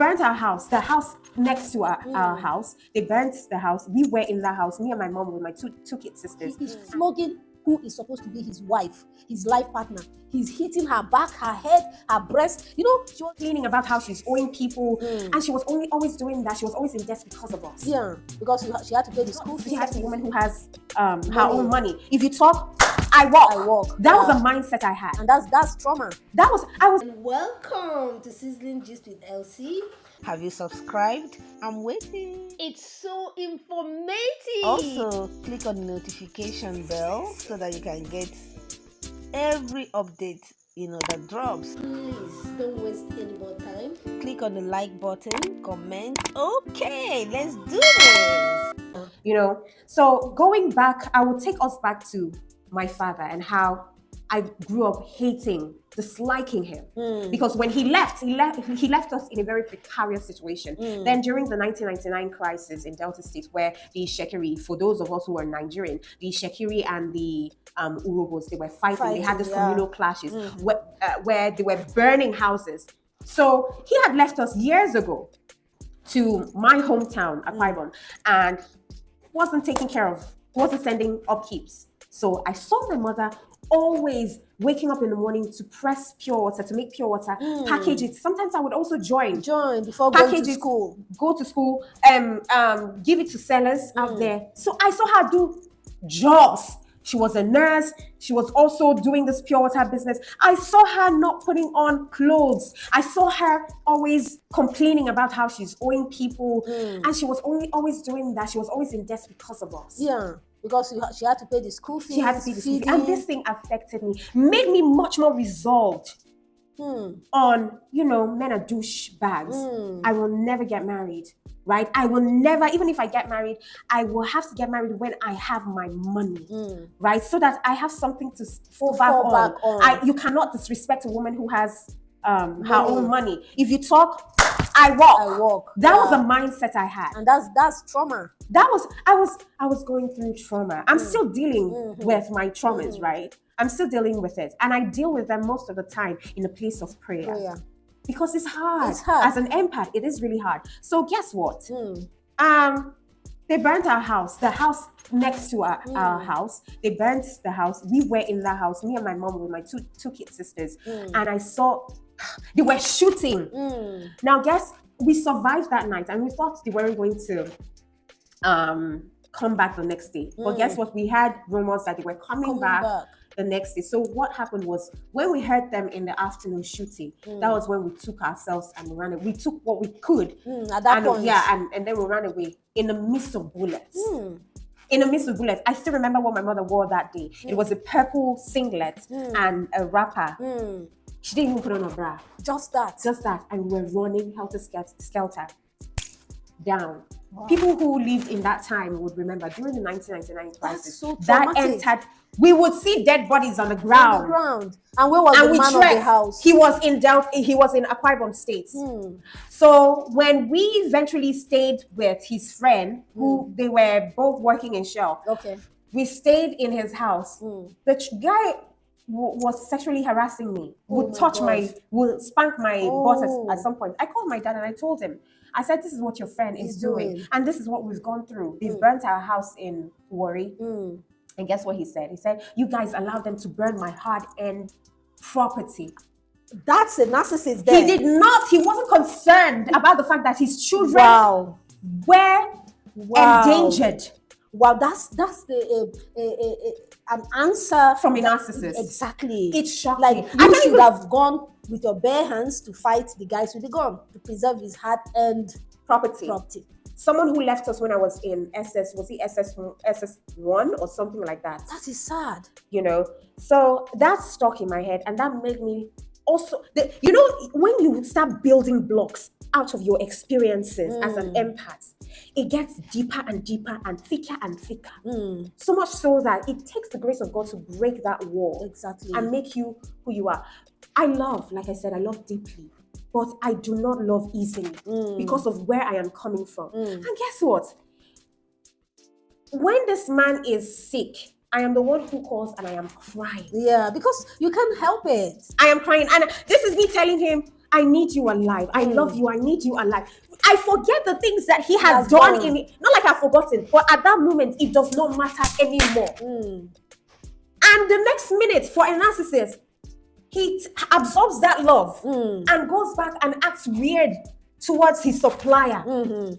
burnt our house, the house next to our house. They burnt the house. We were in the house, me and my mom with my two kid sisters. He is flogging who is supposed to be his wife, his life partner. He's hitting her back, her head, her breast. You know, She was complaining about how she's owing people, and she was always doing that. She was always in debt because of us. yeah, because she had to pay the school fees. She has a woman who has her own money. If you talk, I walk. That was the mindset I had. And that's trauma. And welcome to Sizzling Gist with Elsie. Have you subscribed? I'm waiting. It's so informative. Also, click on the notification bell so that you can get every update that drops. Please don't waste any more time. Click on the like button, comment. Okay, let's do this. So going back, I will take us back to my father and how I grew up disliking him. Because when he left us in a very precarious situation. Then during the 1999 crisis in Delta State, where the Shekiri, for those of us who are Nigerian, the Shekiri and the Urobos, they were fighting. They had these communal clashes where they were burning houses. So he had left us years ago to my hometown, Akwa Ibom, and wasn't sending upkeeps. So I saw my mother always waking up in the morning to press pure water, to make pure water, package it. Sometimes I would also join before going to school. Go to school, give it to sellers out there. So I saw her do jobs. She was a nurse. She was also doing this pure water business. I saw her not putting on clothes. I saw her always complaining about how she's owing people. And she was always doing that. She was always in debt because of us. Yeah. Because she had to pay the school fees. She had to pay the school fees. And this thing affected me, made me much more resolved on, men are douchebags. I will never get married, right? I will never, even if I get married, I will have to get married when I have my money, right? So that I have something to fall back on. You cannot disrespect a woman who has her own money. If you talk, I walk. That was the mindset I had. And that's trauma. I was going through trauma. I'm still dealing with my traumas, right? I'm still dealing with it. And I deal with them most of the time in a place of prayer. Because it's hard. As an empath, it is really hard. So guess what? They burnt our house, the house next to our house. They burnt the house. We were in the house, me and my mom with my two kid sisters. And I saw they were shooting. Now, guess we survived that night, and we thought they weren't going to come back the next day. But guess what? We had rumors that they were coming back the next day. So what happened was, when we heard them in the afternoon shooting, that was when we took ourselves and we ran away. We took what we could at that point. And then we ran away in the midst of bullets. In the midst of bullets. I still remember what my mother wore that day. It was a purple singlet and a wrapper. She didn't even put on a bra. Just that. And we were running helter-skelter down. Wow. People who lived in that time would remember during the 1999 crisis. That entered. We would see dead bodies on the ground. And where was the man of the house? He was in Akwa Ibom State. So when we eventually stayed with his friend, who they were both working in Shell. Okay. We stayed in his house. The guy was sexually harassing me, would spank my butt at some point. I called my dad and I told him, I said, this is what your friend is doing. And this is what we've gone through. They've burnt our house in Warri. And guess what he said? He said, you guys allowed them to burn my hard-earned property. That's a narcissist there. He did not. He wasn't concerned about the fact that his children were endangered. Wow, that's an answer from a narcissist. Exactly. It's shocking. Like, you should have gone with your bare hands to fight the guys with the gun to preserve his hard-earned property. Someone who left us when I was in was he SS1 or something like that? That is sad. So that stuck in my head, and that made me also, when you start building blocks out of your experiences as an empath, it gets deeper and deeper and thicker and thicker. So much so that it takes the grace of God to break that wall. Exactly. And make you who you are. I love deeply, but I do not love easily because of where I am coming from. And guess what? When this man is sick, I am the one who calls and I am crying. Yeah, because you can't help it. I am crying. And this is me telling him, I need you alive. I love you. I need you alive. I forget the things that he has done in it. Not like I've forgotten, but at that moment, it does not matter anymore. And the next minute, for a narcissist, he absorbs that love and goes back and acts weird towards his supplier,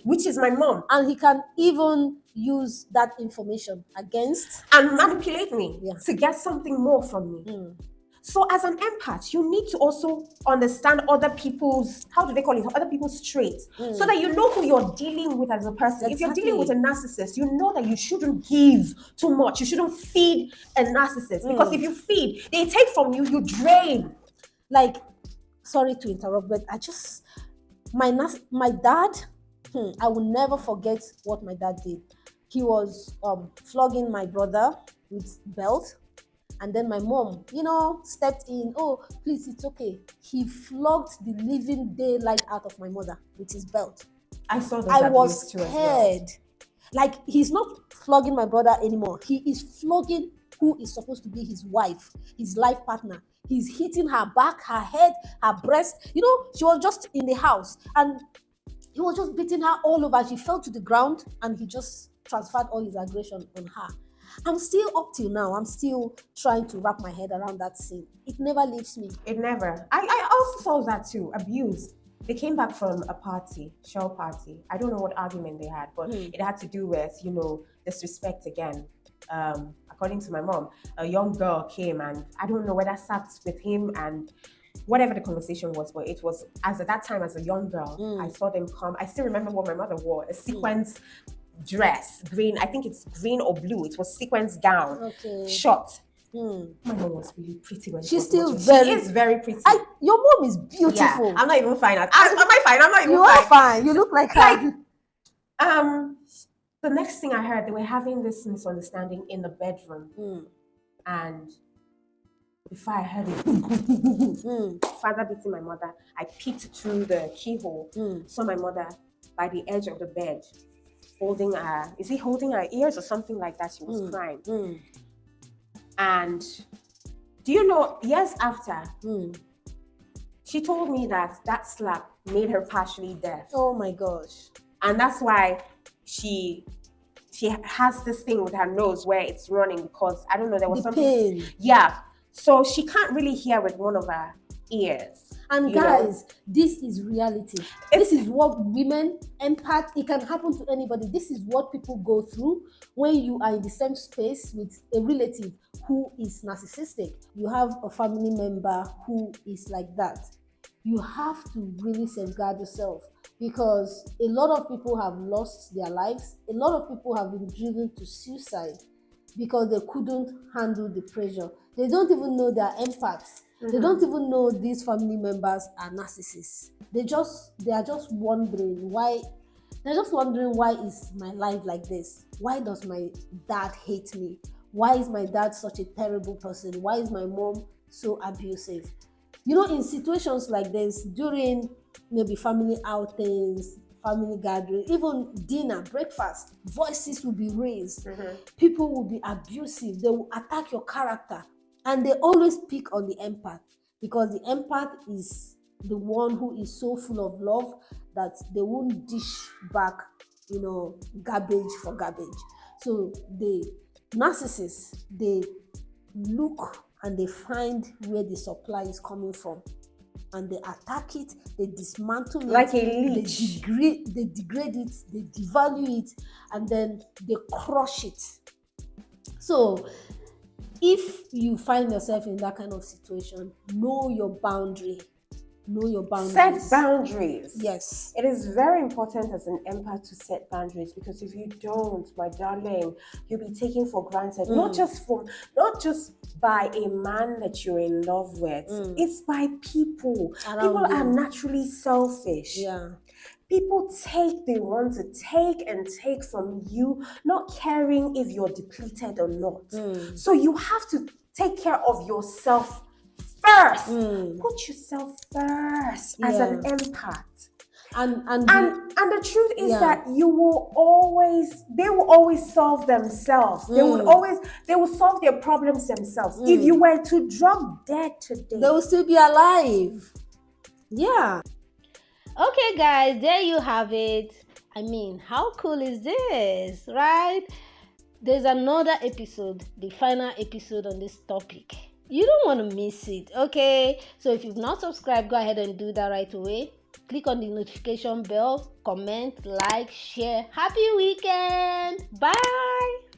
which is my mom. And he can even use that information against and manipulate me to get something more from me. So as an empath, you need to also understand other people's, how do they call it, other people's traits, so that you know who you're dealing with as a person. Exactly. If you're dealing with a narcissist, you know that you shouldn't give too much. You shouldn't feed a narcissist, because if you feed, they take from you, you drain. Like, sorry to interrupt, but my dad, I will never forget what my dad did. He was flogging my brother with belt. And then my mom, stepped in. Oh, please, it's okay. He flogged the living daylight out of my mother with his belt. I saw that. I was scared. Like, he's not flogging my brother anymore. He is flogging who is supposed to be his wife, his life partner. He's hitting her back, her head, her breast. She was just in the house and he was just beating her all over. She fell to the ground and he just transferred all his aggression on her. I'm still, up till now, I'm still trying to wrap my head around that scene. It never leaves me. It never. I also saw that too, abuse. They came back from a party, shell party. I don't know what argument they had, but it had to do with, disrespect again. According to my mom, a young girl came and I don't know whether sat with him and whatever the conversation was, but it was, as at that time, as a young girl, I saw them come. I still remember what my mother wore, a sequence dress, green, I think it's green or blue. It was sequence gown, short. My mom was really pretty when she's still she is very pretty. Your mom is beautiful. Yeah, I'm not even fine. Am I fine? I'm not even fine. You are fine. You look like her. The next thing I heard, they were having this misunderstanding in the bedroom, and before I heard it, father beating my mother, I peeked through the keyhole, saw my mother by the edge of the bed, holding her ears or something like that. She was crying. And do you know, years after, she told me that slap made her partially deaf. Oh my gosh. And that's why she has this thing with her nose where it's running, because I don't know, there was something. Pain. Yeah. So she can't really hear with one of her ears. And guys, this is reality. This is what women, empath, it can happen to anybody. This is what people go through when you are in the same space with a relative who is narcissistic. You have a family member who is like that. You have to really safeguard yourself, because a lot of people have lost their lives. A lot of people have been driven to suicide because they couldn't handle the pressure. They don't even know they're empaths. They don't even know these family members are narcissists. They are just wondering why. They're just wondering, why is my life like this? Why does my dad hate me? Why is my dad such a terrible person? Why is my mom so abusive? In situations like this, during maybe family outings, family gathering, even dinner, breakfast, voices will be raised. People will be abusive. They will attack your character. And they always pick on the empath, because the empath is the one who is so full of love that they won't dish back, garbage for garbage. So the narcissists, they look and they find where the supply is coming from, and they attack it, they dismantle it, like a leech. They degrade it, they devalue it, and then they crush it. So if you find yourself in that kind of situation, know your boundary. Know your boundaries. Set boundaries. Yes. It is very important as an empath to set boundaries, because if you don't, my darling, you'll be taken for granted. Not just by a man that you're in love with. It's by people. People are naturally selfish. Yeah. People they want to take and take from you, not caring if you're depleted or not. So you have to take care of yourself first. Put yourself first as an empath. And the truth is that they will always solve themselves. They will solve their problems themselves. If you were to drop dead today, they will still be alive. Yeah. Okay, guys, there you have it. I mean, how cool is this, right? There's another episode, the final episode on this topic. You don't want to miss it, okay? So if you've not subscribed, go ahead and do that right away. Click on the notification bell, comment, like, share. Happy weekend. Bye.